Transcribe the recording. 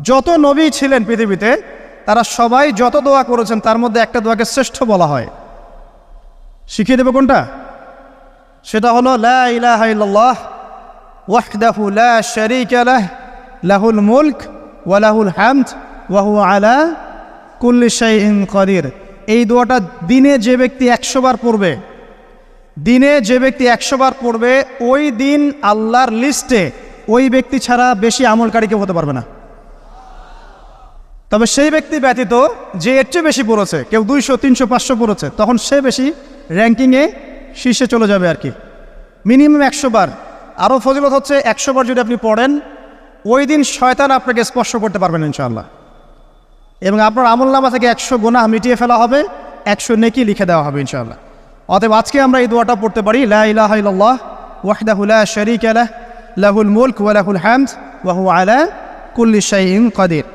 যত নবী ছিলেন পৃথিবীতে তারা সবাই যত দোয়া করেছেন তার মধ্যে একটা দোয়াকে শ্রেষ্ঠ বলা হয়। শিখিয়ে দেব কোনটা? সেটা হলো লা ইলাহা ইল্লাল্লাহ ওয়াহদাহু লা শারীকা লাহ লাহুল মুলক ওয়া লাহুল হামদ ওয়া হুয়া আলা কুল্লি শাইইন কাদির। এই দোয়াটা দিনে যে ব্যক্তি 100 বার পড়বে, দিনে যে ব্যক্তি 100 বার পড়বে, ওই দিন আল্লাহর লিস্টে ওই ব্যক্তি ছাড়া বেশি আমলকারী কেউ হতে পারবে না। তবে সেই ব্যক্তি ব্যতীত যে এর চেয়ে বেশি পড়েছে, কেউ 200 300 500 পড়েছে, তখন সে বেশি র্যাঙ্কিংয়ে শীর্ষে চলে যাবে আর কি। মিনিমাম 100 বার। আরও ফজিলত হচ্ছে 100 বার যদি আপনি পড়েন, ওই দিন শয়তান আপনাকে স্পর্শ করতে পারবেন ইনশাআল্লাহ, এবং আপনার আমলনামা থেকে 100 গুনাহ মিটিয়ে ফেলা হবে, 100 নেকি লিখে দেওয়া হবে ইনশাআল্লাহ। অতএব আজকে আমরা এই দোয়াটা পড়তে পারি, লা ইলাহা ইল্লাল্লাহ ওয়াহদাহু লা শারীকা লাহ লাহুল মুলক ওয়া লাহুল হামদ ওয়া হুয়া আলা কুল্লি শাইইন কাদির।